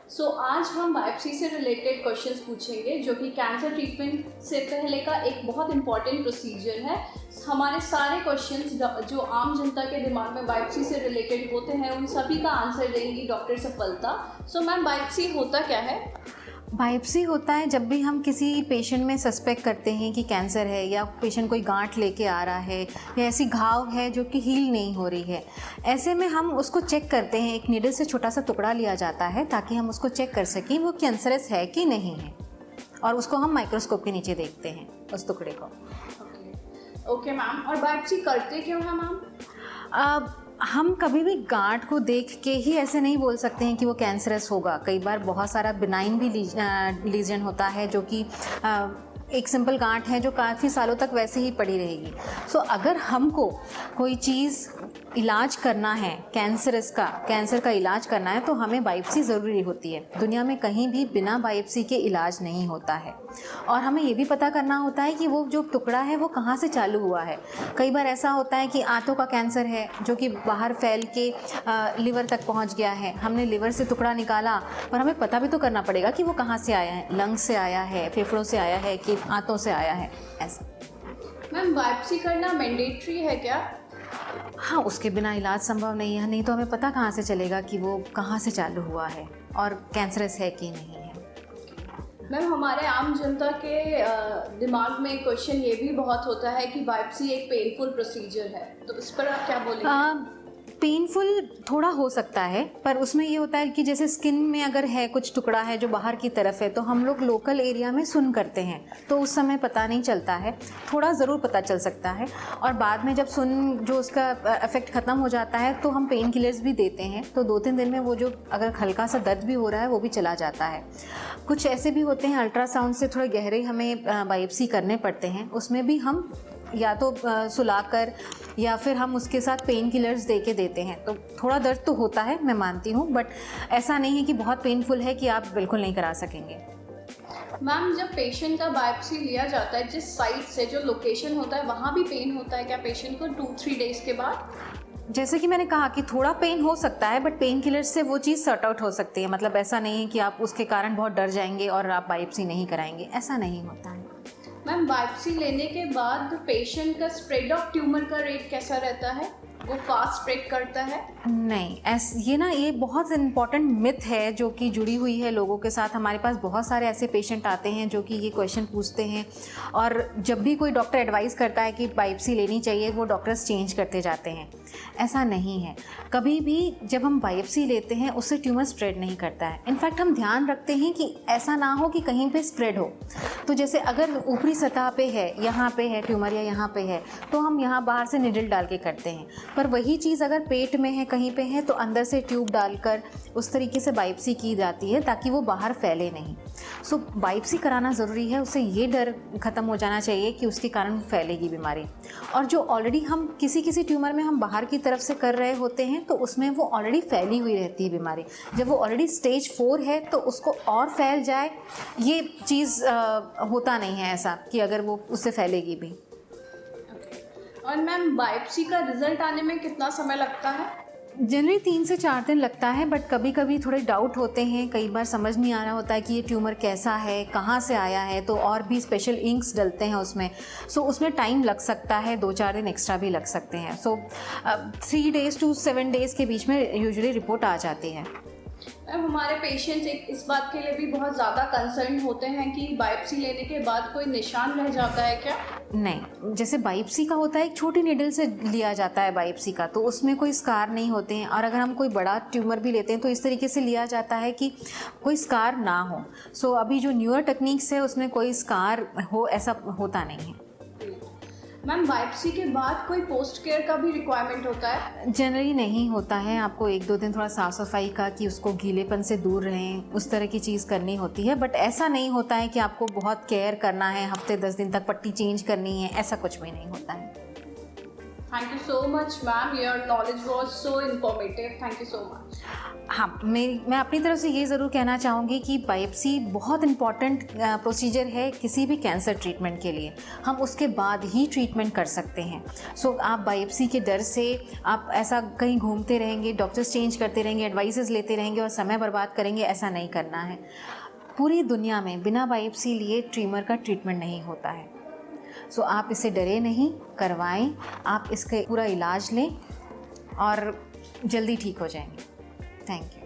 आज हम बायोप्सी से रिलेटेड क्वेश्चंस पूछेंगे जो कि कैंसर ट्रीटमेंट से पहले का एक बहुत इंपॉर्टेंट प्रोसीजर है। हमारे सारे क्वेश्चंस जो आम जनता के दिमाग में बायोप्सी से रिलेटेड होते हैं उन सभी का आंसर देंगी डॉक्टर सफलता। मैम, बायोप्सी होता क्या है? बायोप्सी होता है जब भी हम किसी पेशेंट में सस्पेक्ट करते हैं कि कैंसर है, या पेशेंट कोई गांठ लेके आ रहा है, या ऐसी घाव है जो कि हील नहीं हो रही है। ऐसे में हम उसको चेक करते हैं। एक नीडल से छोटा सा टुकड़ा लिया जाता है ताकि हम उसको चेक कर सकें वो कैंसरस है कि नहीं है, और उसको हम माइक्रोस्कोप के नीचे देखते हैं उस टुकड़े को। ओके मैम, और बायोप्सी करते क्यों है मैम? हम कभी भी गांठ को देख के ही ऐसे नहीं बोल सकते हैं कि वो कैंसरस होगा। कई बार बहुत सारा बिनाइन भी लीजन होता है जो कि एक सिंपल गांठ है जो काफ़ी सालों तक वैसे ही पड़ी रहेगी। अगर हमको कोई चीज़ इलाज करना है, कैंसर का इलाज करना है, तो हमें बायोप्सी ज़रूरी होती है। दुनिया में कहीं भी बिना बायोप्सी के इलाज नहीं होता है। और हमें ये भी पता करना होता है कि वो जो टुकड़ा है वो कहाँ से चालू हुआ है। कई बार ऐसा होता है कि आंतों का कैंसर है जो कि बाहर फैल के लिवर तक पहुँच गया है। हमने लिवर से टुकड़ा निकाला, और हमें पता भी तो करना पड़ेगा कि वो कहाँ से आया है, लंग्स से आया है, फेफड़ों से आया है कि आंतों से आया है। ऐसा मैम, बायोप्सी करना मैंडेटरी है क्या? हाँ, उसके बिना इलाज संभव नहीं है। नहीं तो हमें पता कहाँ से चलेगा कि वो कहाँ से चालू हुआ है और कैंसरस है कि नहीं है। मैम, हमारे आम जनता के दिमाग में क्वेश्चन ये भी बहुत होता है कि बायोप्सी एक पेनफुल प्रोसीजर है, तो इस पर आप क्या बोलेंगे? पेनफुल थोड़ा हो सकता है, पर उसमें ये होता है कि जैसे स्किन में अगर है कुछ टुकड़ा है जो बाहर की तरफ है, तो हम लोग लोकल एरिया में सुन करते हैं, तो उस समय पता नहीं चलता है। थोड़ा ज़रूर पता चल सकता है, और बाद में जब सुन जो उसका इफेक्ट ख़त्म हो जाता है तो हम पेन किलर्स भी देते हैं, तो 2-3 दिन में वो जो अगर हल्का सा दर्द भी हो रहा है वो भी चला जाता है। कुछ ऐसे भी होते हैं अल्ट्रासाउंड से थोड़े गहरे हमें बायोप्सी करने पड़ते हैं, उसमें भी हम या तो सुलाकर या फिर हम उसके साथ पेन किलर्स दे के देते हैं। तो थोड़ा दर्द तो होता है, मैं मानती हूँ, बट ऐसा नहीं है कि बहुत पेनफुल है कि आप बिल्कुल नहीं करा सकेंगे। मैम, जब पेशेंट का बायोप्सी लिया जाता है, जिस साइट से जो लोकेशन होता है वहाँ भी पेन होता है क्या पेशेंट को 2-3 डेज के बाद? जैसे कि मैंने कहा कि थोड़ा पेन हो सकता है, बट पेन किलर से वो चीज़ सॉर्ट आउट हो सकती है। मतलब ऐसा नहीं है कि आप उसके कारण बहुत डर जाएंगे और आप बायोप्सी नहीं कराएंगे, ऐसा नहीं होता है। मैम, बायोप्सी लेने के बाद पेशेंट का स्प्रेड ऑफ ट्यूमर का रेट कैसा रहता है? वो फास्ट स्प्रेड करता है? नहीं, ये बहुत इम्पॉर्टेंट मिथ है जो कि जुड़ी हुई है लोगों के साथ। हमारे पास बहुत सारे ऐसे पेशेंट आते हैं जो कि ये क्वेश्चन पूछते हैं, और जब भी कोई डॉक्टर एडवाइस करता है कि बायोप्सी लेनी चाहिए, वो डॉक्टर्स चेंज करते जाते हैं। ऐसा नहीं है। कभी भी जब हम बायोप्सी लेते हैं उससे ट्यूमर स्प्रेड नहीं करता है। इनफैक्ट हम ध्यान रखते हैं कि ऐसा ना हो कि कहीं पे स्प्रेड हो। तो जैसे अगर ऊपरी सतह पे है, यहाँ पे है ट्यूमर या यहाँ पे है, तो हम यहाँ बाहर से निडल डाल के करते हैं। पर वही चीज़ अगर पेट में है, कहीं पे है, तो अंदर से ट्यूब डालकर उस तरीके से बायोप्सी की जाती है ताकि वो बाहर फैले नहीं। बायोप्सी कराना ज़रूरी है। उससे ये डर ख़त्म हो जाना चाहिए कि उसके कारण फैलेगी बीमारी। और जो ऑलरेडी हम किसी ट्यूमर में हम बाहर की तरफ से कर रहे होते हैं, तो उसमें वो ऑलरेडी फैली हुई रहती है बीमारी। जब वो ऑलरेडी स्टेज 4 है तो उसको और फैल जाए, ये चीज़ होता नहीं है ऐसा कि अगर वो उससे फैलेगी भी। और मैम, बायोप्सी का रिजल्ट आने में कितना समय लगता है? जनरली 3 से 4 दिन लगता है, बट कभी कभी थोड़े डाउट होते हैं। कई बार समझ नहीं आ रहा होता है कि ये ट्यूमर कैसा है, कहाँ से आया है, तो और भी स्पेशल इंक्स डलते हैं उसमें। उसमें टाइम लग सकता है, 2-4 दिन एक्स्ट्रा भी लग सकते हैं। 3 days to 7 days के बीच में यूजुअली रिपोर्ट आ जाती है। मैम, हमारे पेशेंट्स इस बात के लिए भी बहुत ज़्यादा कंसर्न होते हैं कि बायोप्सी लेने के बाद कोई निशान रह जाता है क्या? नहीं, जैसे बायोप्सी का होता है, एक छोटी नीडल से लिया जाता है बायोप्सी का, तो उसमें कोई स्कार नहीं होते हैं। और अगर हम कोई बड़ा ट्यूमर भी लेते हैं तो इस तरीके से लिया जाता है कि कोई स्कार ना हो। अभी जो न्यूअर टेक्निक्स है उसमें कोई स्कार हो ऐसा होता नहीं है। मैम, बायोप्सी के बाद कोई पोस्ट केयर का भी रिक्वायरमेंट होता है? जनरली नहीं होता है। आपको 1-2 दिन थोड़ा साफ़ सफाई का, कि उसको गीलेपन से दूर रहें, उस तरह की चीज़ करनी होती है। बट ऐसा नहीं होता है कि आपको बहुत केयर करना है, हफ्ते 10 दिन तक पट्टी चेंज करनी है, ऐसा कुछ भी नहीं होता है। Thank you so much, ma'am. Your knowledge was so informative. Thank you so much. हाँ, मैं अपनी तरफ से ये ज़रूर कहना चाहूँगी कि बायोप्सी बहुत इम्पॉर्टेंट प्रोसीजर है किसी भी कैंसर ट्रीटमेंट के लिए। हम उसके बाद ही ट्रीटमेंट कर सकते हैं। सो आप बायोप्सी के डर से आप ऐसा कहीं घूमते रहेंगे, डॉक्टर्स चेंज करते रहेंगे, एडवाइसेस लेते रहेंगे और समय बर्बाद करेंगे, ऐसा नहीं करना है। पूरी दुनिया में बिना बायोप्सी लिए ट्यूमर का ट्रीटमेंट नहीं होता है। सो आप इससे डरे नहीं, करवाएं, आप इसके पूरा इलाज लें और जल्दी ठीक हो जाएंगे। Thank you.